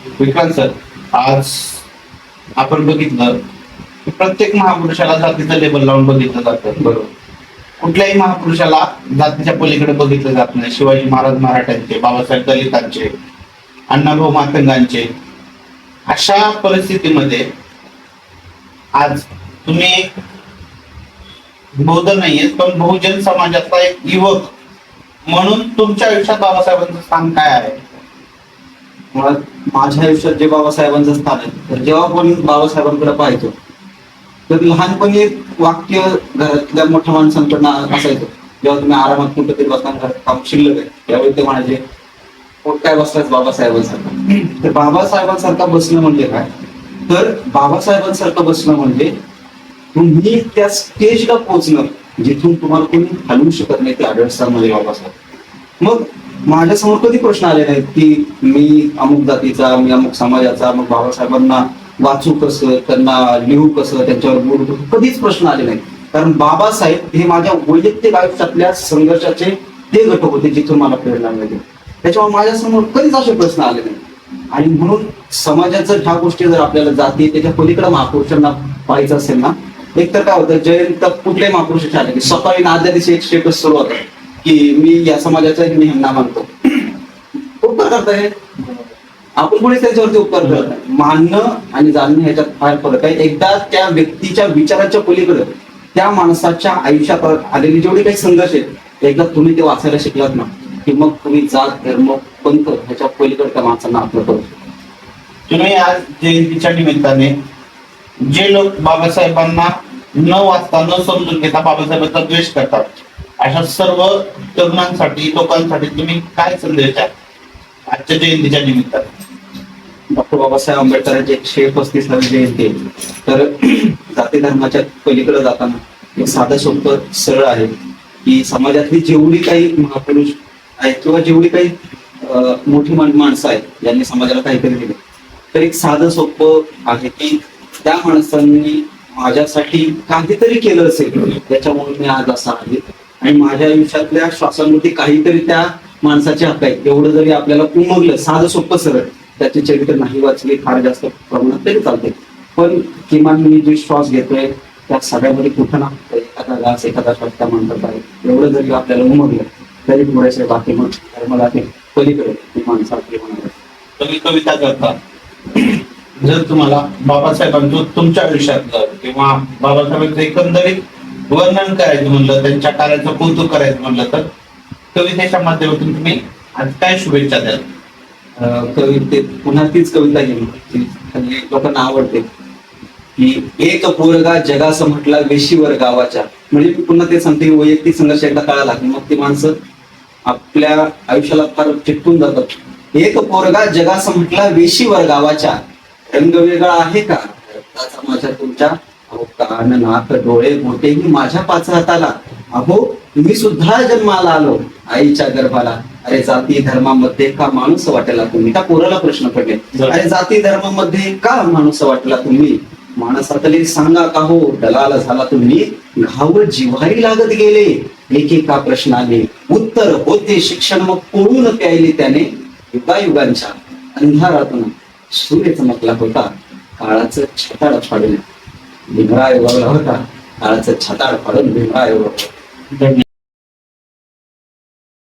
Vikrant sir, आज आपण बघितलं की प्रत्येक महापुरुषाला जातीचं लेबल लावून बघितलं जातं. बरोबर. कुठल्याही महापुरुषाला जातीच्या पलीकडे बघितलं जात नाही. शिवाजी महाराज मराठ्यांचे, बाबासाहेब दलितांचे, अण्णाभाऊ मातंगांचे. अशा परिस्थितीमध्ये आज तुम्ही बौद्ध नाहीये, पण बहुजन समाजाचा एक युवक म्हणून तुमच्या आयुष्यात बाबासाहेबांचं स्थान काय आहे? मुळात माझ्या आयुष्यात जे बाबासाहेबांचं स्थान आहे, तर जेव्हा कोणी बाबासाहेबांकडे पाहायचो तर लहानपणी एक वाक्य घरातल्या मोठ्या माणसांकडनं असायचं. जेव्हा तुम्ही आरामात कुठं तरी बसताना घरात काम शिल्लक आहे, त्यावेळी ते म्हणायचे पोट काय बसलाच बाबासाहेबांसारखं. तर बाबासाहेबांसारखं बसणं म्हणजे काय? तर बाबासाहेबांसारखं बसणं म्हणजे तुम्ही त्या स्टेजला पोहोचणं जिथून तुम्हाला कोणी हलवू शकत नाही, ते आढळस्थानमध्ये बाबासाहेब. मग माझ्यासमोर कधी प्रश्न आले नाहीत की मी अमुक जातीचा, मी अमुक समाजाचा, मग बाबासाहेबांना वाचू कसं, त्यांना लिहू कसं, त्यांच्यावर बोलू कसं, कधीच प्रश्न आले नाहीत. कारण बाबासाहेब हे माझ्या वैयक्तिक आयुष्यातल्या संघर्षाचे ते घटक होते जिथून मला प्रेरणा मिळते. त्याच्यामुळे माझ्यासमोर कधीच असे प्रश्न आले नाही. आणि म्हणून समाजाचं ह्या गोष्टी जर आपल्याला जाती त्याच्या पलीकडे महापुरुषांना पाहायचं असेल ना, एक तर काय होतं, जयंत कुठल्याही महापुरुषाचे आले की सकाळी आदल्या दिवशी एक स्टेटस सुरू होतं की मी या समाजाचा मी ह्यांना मानतो. उपकार करताय आपण कोणीच त्याच्यावरती उपकार करत नाही. मानणं आणि जाणणं ह्याच्यात फार फरक आहे. एकदा त्या व्यक्तीच्या विचाराच्या पलीकडे त्या माणसाच्या आयुष्यात आलेली जेवढी काही संघर्ष आहेत, एकदा तुम्ही ते वाचायला शिकलात ना, की मग तुम्ही जात, धर्म, पंथ ह्याच्या पलीकडे त्या माणसांना आपलं करू. तुम्ही आज जयंतीच्या निमित्ताने जे लोक बाबासाहेबांना न वाचता, न समजून घेता बाबासाहेबांचा द्वेष करतात, अशा सर्व तरुणांसाठी, लोकांसाठी तुम्ही काय संदेश द्याल आजच्या जयंतीच्या निमित्ताने? डॉक्टर बाबासाहेब आंबेडकरांची 135वी जयंती आहे. तर जाती धर्माच्या पलीकडे जाताना एक साधं सोपं सरळ आहे की समाजातली जेवढी काही महापुरुष आहेत किंवा जेवढी काही मोठी माणसं आहेत ज्यांनी समाजाला काहीतरी दिले, तर एक साधं सोपं आहे की त्या माणसांनी माझ्यासाठी काहीतरी केलं असेल, त्याच्यामुळे मी आज असा आहे. आणि माझ्या आयुष्यातल्या श्वासांमध्ये काहीतरी त्या माणसाचे हक्क आहेत, एवढं जरी आपल्याला उमगलं साधं सोपं सरळ, त्याचे चरित्र नाही वाचले फार जास्त प्रमाणात तरी चालते. पण किमान मी जे श्वास घेतोय त्या सगळ्यामध्ये कुठं ना एखादा घास, एखादा श्वास त्या माणसात आहे, एवढं जरी आपल्याला उमगलं तरी थोडेसे बाकी मग मला ते पलीकडे ती माणसं आपली होणार. तुम्ही कविता करता, जर तुम्हाला बाबासाहेबांचं तुमच्या आयुष्यातलं किंवा बाबासाहेबांचं एकंदरीत वर्णन करायचं म्हणलं, त्यांच्या कार्याचं कौतुक करायचं म्हणलं, तर कवितेच्या माध्यमातून तुम्ही आज काय शुभेच्छा द्याल? कवितेत पुन्हा तीच कविता घेऊन लोकांना आवडते की एक पोरगा जगासं म्हटला वेशीवर गावाच्या. म्हणजे मी पुन्हा ते सांगते, वैयक्तिक संघर्ष एकदा कळाला की मग ती माणसं आपल्या आयुष्याला फार चिटकून जातात. एक पोरगा जगासं म्हटला वेशीवर गावाच्या, रंग वेगळा आहे का रक्ताचा माझ्या तुमच्या, अहो कान नाक डोळे मोठेही माझ्या पाच हाताला, अहो मी सुद्धा जन्माला आलो आईच्या गर्भाला, अरे जाती धर्मामध्ये का माणूस वाटेला तुम्ही. त्या पोराला प्रश्न पडले, अरे जाती धर्मामध्ये का माणूस वाटला तुम्ही, माणसातले सांगा का हो दलाल झाला तुम्ही, घाव जिव्हारी लागत गेले एकेका प्रश्नाने, उत्तर होते शिक्षण मग पोळून प्यायले त्याने, युगायुगांच्या अंधारातून सूर्य चमकला होता, काळाचं छताड फाडून भीमराय उगवला होता, काळाचं छताड फाडून भीमराय उगवला.